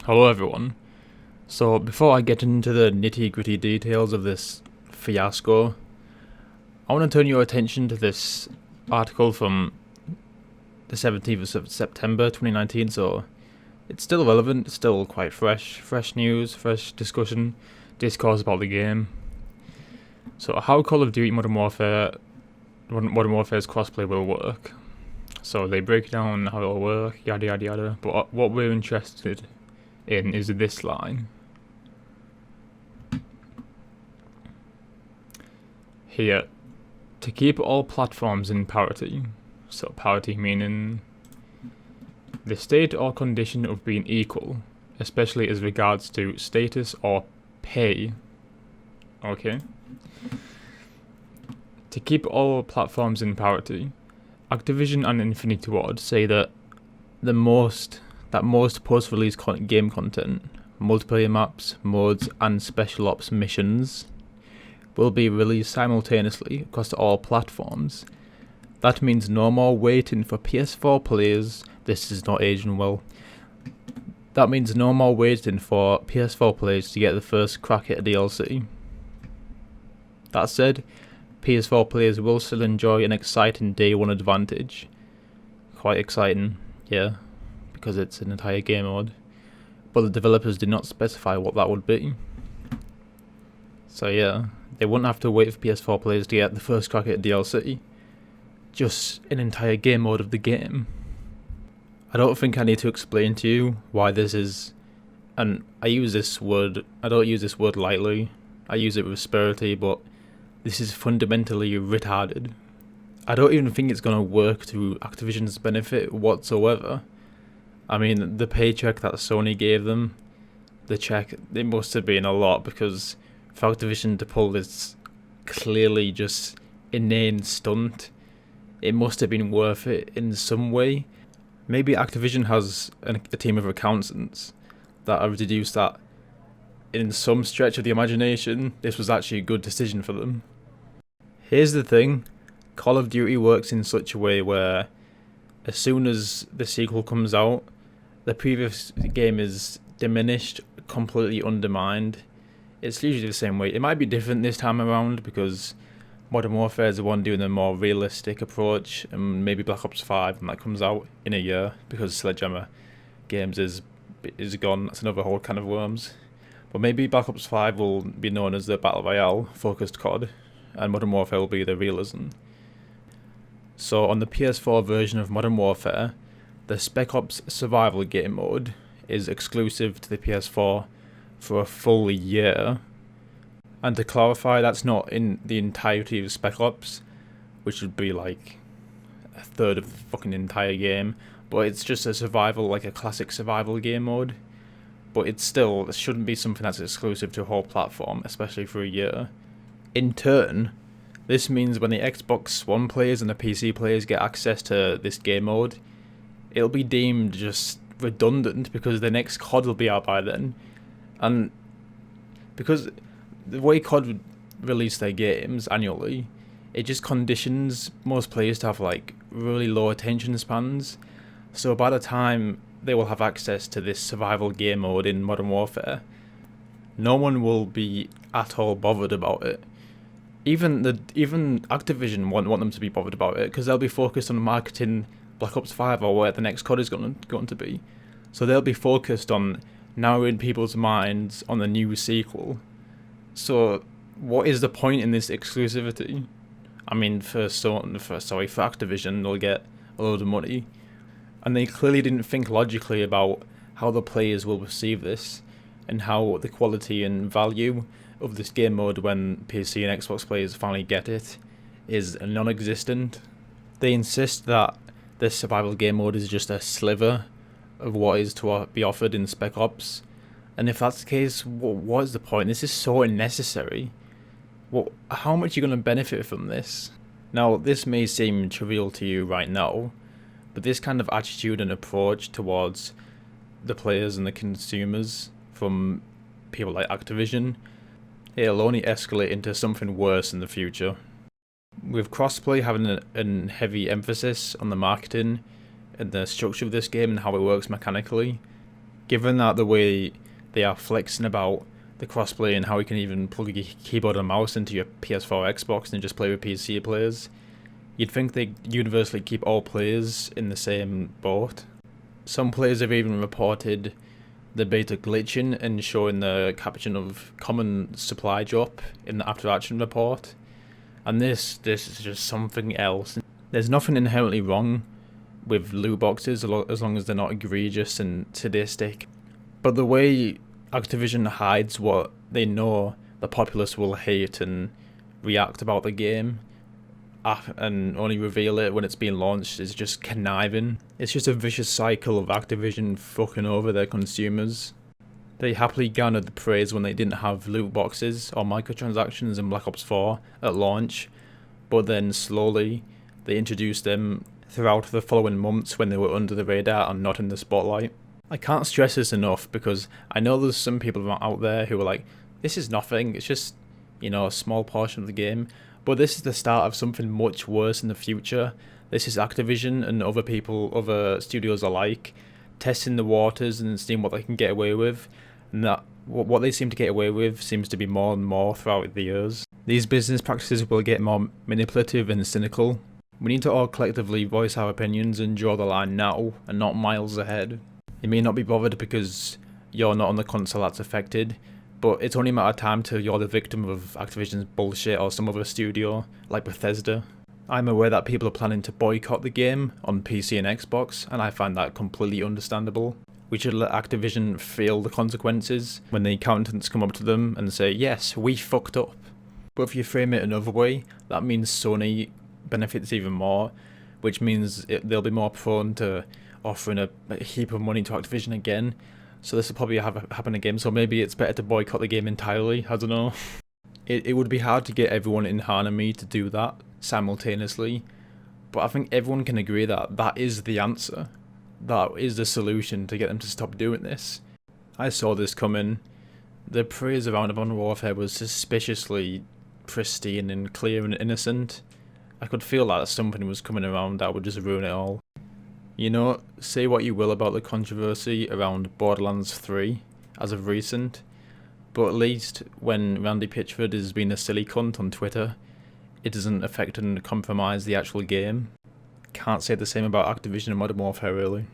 Hello everyone. So before I get into the nitty gritty details of this fiasco, I want to turn your attention to this article from the 17th of September 2019, so it's still relevant, it's still quite fresh news, fresh discourse about the game. So how Call of Duty Modern Warfare's crossplay will work. So they break down how it'll work, yada yada yada, but what we're interested in is this line. Here, to keep all platforms in parity. So parity meaning the state or condition of being equal, especially as regards to status or pay. Okay. To keep all platforms in parity, Activision and Infinity Ward say that most post-release game content, multiplayer maps, modes, and special ops missions will be released simultaneously across all platforms. That means no more waiting for PS4 players. This is not aging well. That means no more waiting for PS4 players to get the first crack at a DLC. That said, PS4 players will still enjoy an exciting day one advantage. Quite exciting, yeah, because it's an entire game mode. But the developers did not specify what that would be. So yeah, they wouldn't have to wait for PS4 players to get the first crack at DLC. Just an entire game mode of the game. I don't think I need to explain to you why this is, and I don't use this word lightly, I use it with asperity, but this is fundamentally retarded. I don't even think it's going to work to Activision's benefit whatsoever. I mean, the paycheck that Sony gave them, it must have been a lot, because for Activision to pull this clearly just inane stunt, it must have been worth it in some way. Maybe Activision has a team of accountants that have deduced that in some stretch of the imagination, this was actually a good decision for them. Here's the thing, Call of Duty works in such a way where as soon as the sequel comes out, the previous game is diminished, completely undermined. It's usually the same way. It might be different this time around because Modern Warfare is the one doing a more realistic approach, and maybe Black Ops 5 when that comes out in a year, because Sledgehammer Games is gone. That's another whole can of worms. But maybe Black Ops 5 will be known as the Battle Royale focused COD, and Modern Warfare will be the realism. So on the PS4 version of Modern Warfare, the Spec Ops survival game mode is exclusive to the PS4 for a full year. And to clarify, that's not in the entirety of Spec Ops, which would be like a third of the fucking entire game, but it's just a classic survival game mode. But it shouldn't be something that's exclusive to a whole platform, especially for a year. In turn, this means when the Xbox One players and the PC players get access to this game mode, it'll be deemed just redundant because the next COD will be out by then. And because the way COD would release their games annually, it just conditions most players to have like really low attention spans. So by the time they will have access to this survival game mode in Modern Warfare, no one will be at all bothered about it. Even Activision won't want them to be bothered about it because they'll be focused on marketing Black Ops 5 or where the next COD is going to be. So they'll be focused on narrowing people's minds on the new sequel. So what is the point in this exclusivity? I mean, for Activision, they'll get a load of money. And they clearly didn't think logically about how the players will perceive this and how the quality and value of this game mode when PC and Xbox players finally get it is non-existent. They insist that this survival game mode is just a sliver of what is to be offered in Spec Ops. And if that's the case, what is the point? This is so unnecessary. How much are you going to benefit from this? Now, this may seem trivial to you right now, but this kind of attitude and approach towards the players and the consumers from people like Activision, it'll only escalate into something worse in the future. With crossplay having a heavy emphasis on the marketing and the structure of this game and how it works mechanically, Given that the way they are flexing about the crossplay and how you can even plug a keyboard and mouse into your PS4 Xbox and just play with PC players, you'd think they universally keep all players in the same boat. Some players have even reported the beta glitching and showing the caption of common supply drop in the after action report. And this is just something else. There's nothing inherently wrong with loot boxes as long as they're not egregious and sadistic. But the way Activision hides what they know the populace will hate and react about the game, and only reveal it when it's being launched, is just conniving. It's just a vicious cycle of Activision fucking over their consumers. They happily garnered the praise when they didn't have loot boxes or microtransactions in Black Ops 4 at launch, but then slowly they introduced them throughout the following months when they were under the radar and not in the spotlight. I can't stress this enough because I know there's some people out there who are like, this is nothing, it's just, a small portion of the game. But this is the start of something much worse in the future. This is Activision and other studios alike, testing the waters and seeing what they can get away with. And that what they seem to get away with seems to be more and more throughout the years. These business practices will get more manipulative and cynical. We need to all collectively voice our opinions and draw the line now and not miles ahead. You may not be bothered because you're not on the console that's affected, but it's only a matter of time till you're the victim of Activision's bullshit or some other studio, like Bethesda. I'm aware that people are planning to boycott the game on PC and Xbox, and I find that completely understandable. We should let Activision feel the consequences when the accountants come up to them and say, yes, we fucked up. But if you frame it another way, that means Sony benefits even more, which means they'll be more prone to offering a heap of money to Activision again. So this will probably happen again, so maybe it's better to boycott the game entirely, I don't know. It would be hard to get everyone in harmony to do that simultaneously, but I think everyone can agree that that is the answer. That is the solution to get them to stop doing this. I saw this coming. The praise around Modern Warfare was suspiciously pristine and clear and innocent. I could feel that something was coming around that would just ruin it all. Say what you will about the controversy around Borderlands 3 as of recent, but at least when Randy Pitchford has been a silly cunt on Twitter, it doesn't affect and compromise the actual game. Can't say the same about Activision and Modern Warfare really.